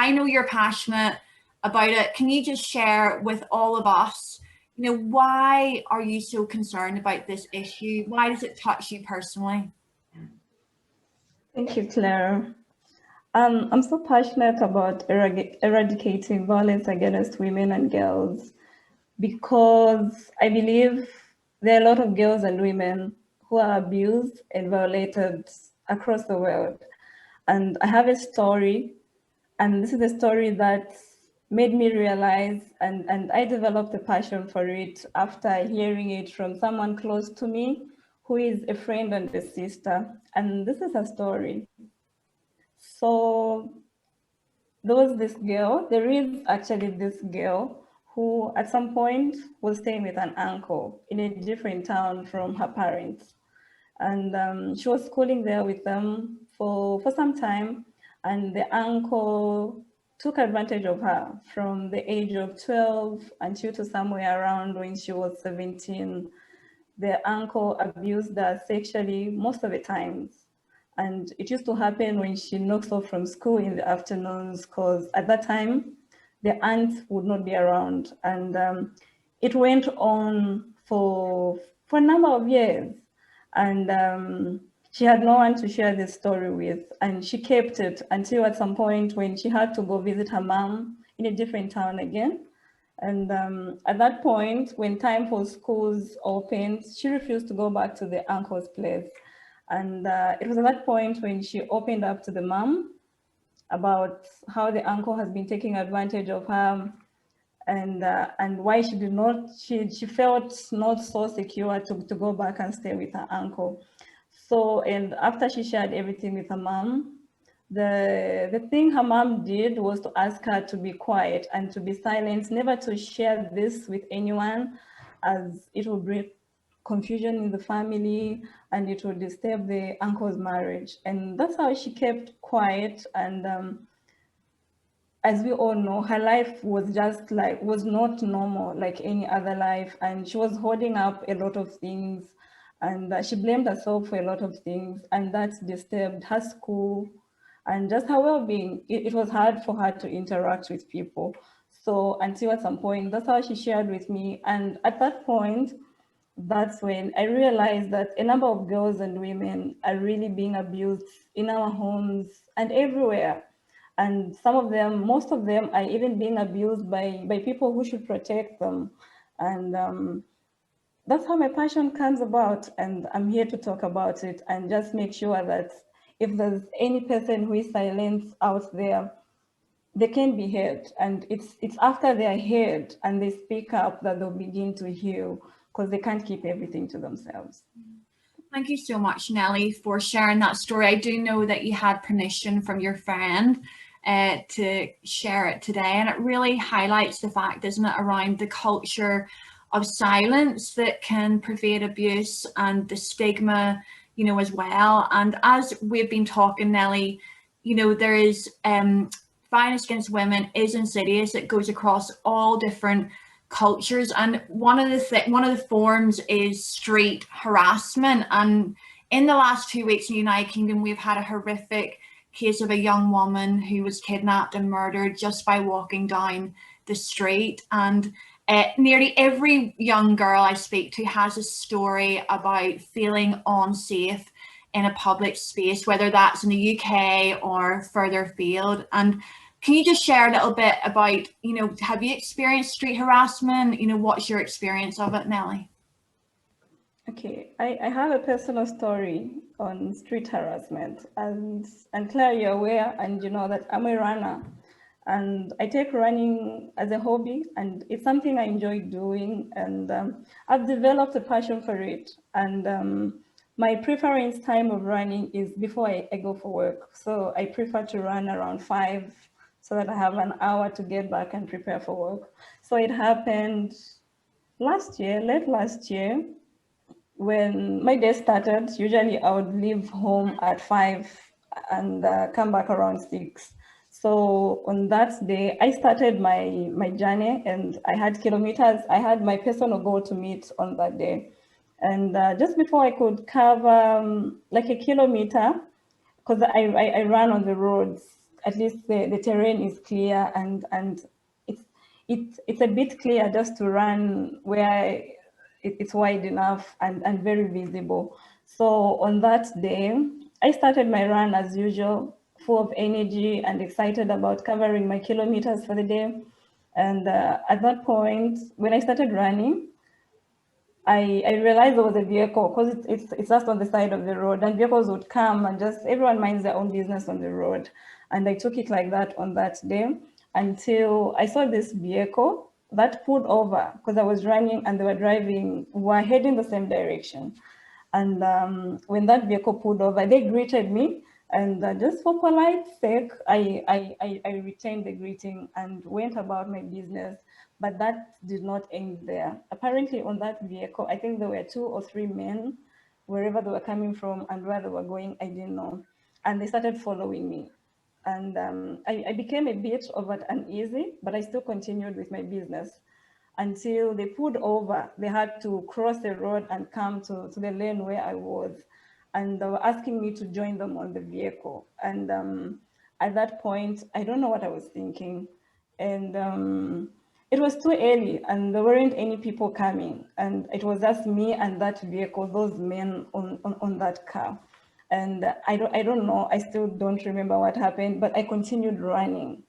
I know you're passionate about it. Can you just share with all of us, why are you so concerned about this issue? Why does it touch you personally? Thank you, Claire. I'm so passionate about eradicating violence against women and girls because I believe there are a lot of girls and women who are abused and violated across the world. And I have a story, and this is a story that made me realize, and I developed a passion for it after hearing it from someone close to me who is a friend and a sister. And this is her story. So there is actually this girl who at some point was staying with an uncle in a different town from her parents. And she was schooling there with them for some time. And the uncle took advantage of her from the age of 12 until to somewhere around when she was 17. The uncle abused her sexually most of the times. And it used to happen when she knocks off from school in the afternoons, because at that time, the aunt would not be around. And it went on for a number of years. And she had no one to share this story with. And she kept it until at some point when she had to go visit her mom in a different town again. And at that point, when time for schools opened, she refused to go back to the uncle's place. And it was at that point when she opened up to the mom about how the uncle has been taking advantage of her, and why she felt not so secure to go back and stay with her uncle. So, and after she shared everything with her mom, the thing her mom did was to ask her to be quiet and to be silent, never to share this with anyone, as it would bring confusion in the family and it would disturb the uncle's marriage. And that's how she kept quiet. And as we all know, her life was not normal like any other life. And she was holding up a lot of things, and she blamed herself for a lot of things. And that disturbed her school and just her well-being. It was hard for her to interact with people. So until at some point, that's how she shared with me. And at that point, that's when I realized that a number of girls and women are really being abused in our homes and everywhere. And most of them are even being abused by people who should protect them. And that's how my passion comes about. And I'm here to talk about it and just make sure that if there's any person who is silent out there, they can be heard. And it's after they are heard and they speak up that they'll begin to heal, because they can't keep everything to themselves. Thank you so much, Nelly, for sharing that story. I do know that you had permission from your friend to share it today, and it really highlights the fact, isn't it, around the culture of silence that can pervade abuse and the stigma, as well. And as we've been talking, Nelly, there is violence against women is insidious. It goes across all different cultures, and one of the forms is street harassment. And in the last 2 weeks in the United Kingdom, we've had a horrific case of a young woman who was kidnapped and murdered just by walking down the street. And nearly every young girl I speak to has a story about feeling unsafe in a public space, whether that's in the UK or further afield. And can you just share a little bit about, have you experienced street harassment? What's your experience of it, Nelly? Okay, I have a personal story on street harassment. And Claire, you're aware, and you know that I'm a runner. And I take running as a hobby, and it's something I enjoy doing. And I've developed a passion for it. And my preference time of running is before I go for work. So I prefer to run around 5, so that I have an hour to get back and prepare for work. So it happened late last year, when my day started. Usually I would leave home at 5 and come back around 6. So on that day, I started my journey, and I had kilometers. I had my personal goal to meet on that day. And just before I could cover like a kilometer, because I ran on the roads, at least the terrain is clear, and it's a bit clear just to run where it's wide enough and very visible. So on that day, I started my run as usual, full of energy and excited about covering my kilometers for the day. And at that point, when I started running, I realized there was a vehicle, because it's just on the side of the road, and vehicles would come and just everyone minds their own business on the road. And I took it like that on that day until I saw this vehicle that pulled over, because I was running and they were driving, were heading the same direction. And when that vehicle pulled over, they greeted me. And just for polite sake, I retained the greeting and went about my business. But that did not end there. Apparently on that vehicle, I think there were 2 or 3 men, wherever they were coming from and where they were going, I didn't know. And they started following me. And I became a bit of uneasy, but I still continued with my business until they pulled over. They had to cross the road and come to the lane where I was. And they were asking me to join them on the vehicle. And at that point, I don't know what I was thinking. And it was too early and there weren't any people coming. And it was just me and that vehicle, those men on that car. And I don't know, I still don't remember what happened, but I continued running.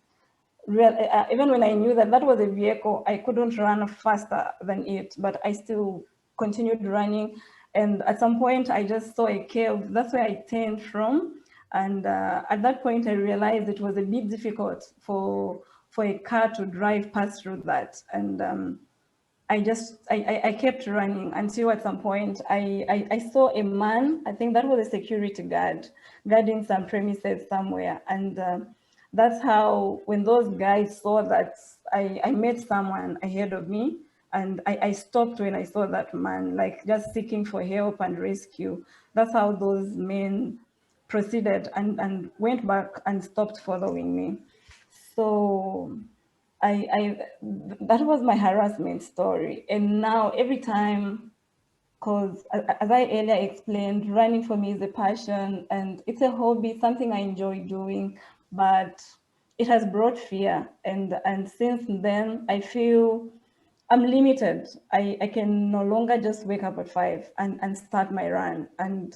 Even when I knew that that was a vehicle, I couldn't run faster than it, but I still continued running. And at some point, I just saw a cave. That's where I turned from. And at that point, I realized it was a bit difficult for a car to drive past through that. And I kept running until at some point I saw a man. I think that was a security guard guarding some premises somewhere. And that's how, when those guys saw that I met someone ahead of me, and I stopped when I saw that man, like just seeking for help and rescue. That's how those men proceeded and went back and stopped following me. So that was my harassment story. And now every time, because as I earlier explained, running for me is a passion and it's a hobby, something I enjoy doing, but it has brought fear. And since then, I feel I'm limited. I can no longer just wake up at 5 and start my run and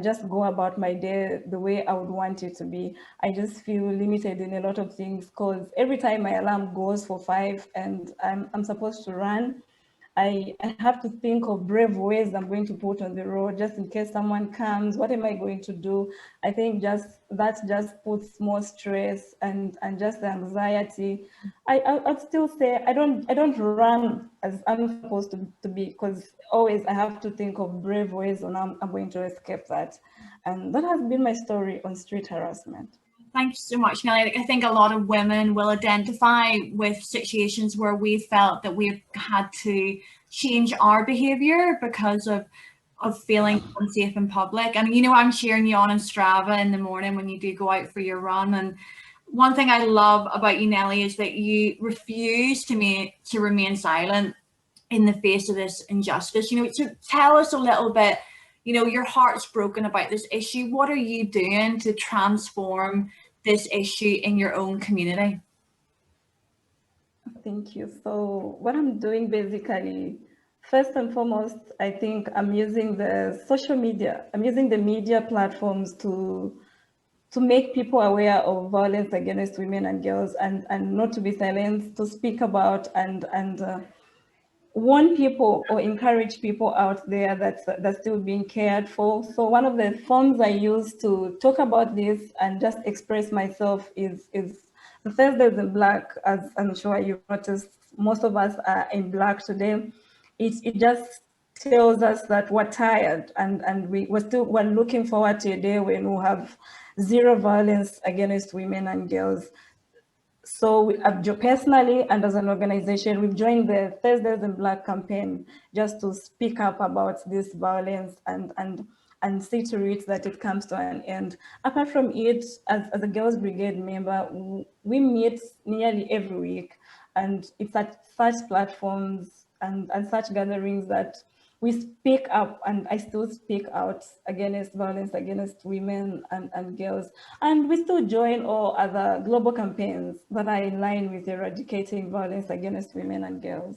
just go about my day the way I would want it to be. I just feel limited in a lot of things, because every time my alarm goes for 5 and I'm supposed to run, I have to think of brave ways I'm going to put on the road just in case someone comes. What am I going to do? I think that just puts more stress and just the anxiety. I'd still say I don't run as I'm supposed to be, because always I have to think of brave ways on how I'm going to escape that. And that has been my story on street harassment. Thank you so much, Nelly. I think a lot of women will identify with situations where we felt that we've had to change our behaviour because of feeling unsafe in public. And I'm cheering you on Strava in the morning when you do go out for your run. And one thing I love about you, Nelly, is that you refuse to remain silent in the face of this injustice. So tell us a little bit. Your heart's broken about this issue. What are you doing to transform this issue in your own community? Thank you. So what I'm doing basically, first and foremost, I think I'm using the social media. I'm using the media platforms to make people aware of violence against women and girls, and not to be silenced, to speak about and warn people or encourage people out there that's still being cared for. So one of the forms I use to talk about this and just express myself is the Thursdays in Black. As I'm sure you've noticed, most of us are in Black today. It just tells us that we're tired and we're looking forward to a day when we'll have zero violence against women and girls. So personally and as an organization, we've joined the Thursdays in Black campaign just to speak up about this violence and see to it that it comes to an end. Apart from it, as a Girls Brigade member, we meet nearly every week, and it's at such platforms and such gatherings that we speak up, and I still speak out against violence against women and girls. And we still join all other global campaigns that are in line with eradicating violence against women and girls.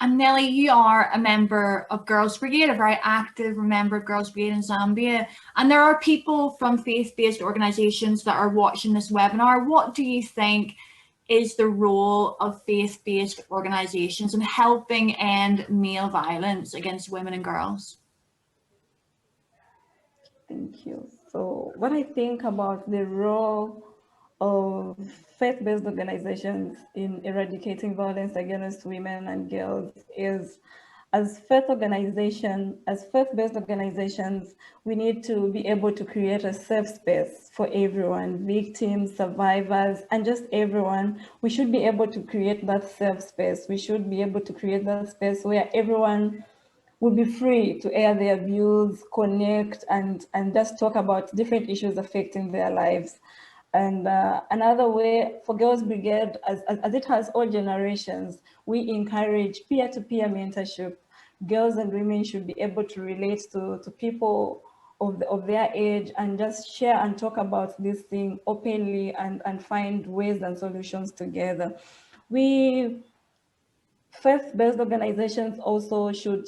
And Nelly, you are a member of Girls Brigade, a very active member of Girls Brigade in Zambia. And there are people from faith-based organisations that are watching this webinar. What do you think is the role of faith-based organisations in helping end male violence against women and girls? Thank you. So what I think about the role of faith-based organizations in eradicating violence against women and girls is, as faith-based organizations, we need to be able to create a safe space for everyone, victims, survivors, and just everyone. We should be able to create that safe space. We should be able to create that space where everyone will be free to air their views, connect, and just talk about different issues affecting their lives. And another way for Girls Brigade, as it has all generations, we encourage peer-to-peer mentorship. Girls and women should be able to relate to people of their age and just share and talk about this thing openly and find ways and solutions together. Faith-based organizations also should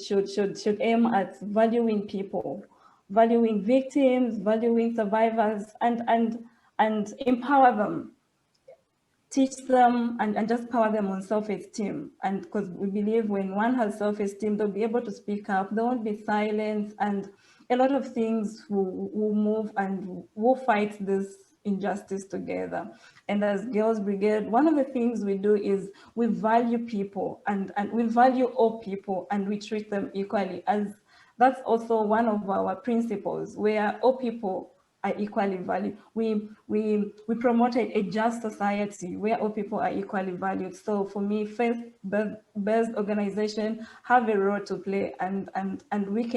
aim at valuing people, valuing victims, valuing survivors, and empower them, teach them, and just power them on self-esteem. And because we believe when one has self-esteem, they'll be able to speak up, they won't be silent, and a lot of things will move and will fight this injustice together. And as Girls Brigade, one of the things we do is we value people, and we value all people, and we treat them equally. As that's also one of our principles, where all people are equally valued. We promote a just society where all people are equally valued. So for me, faith-based organizations have a role to play, and we can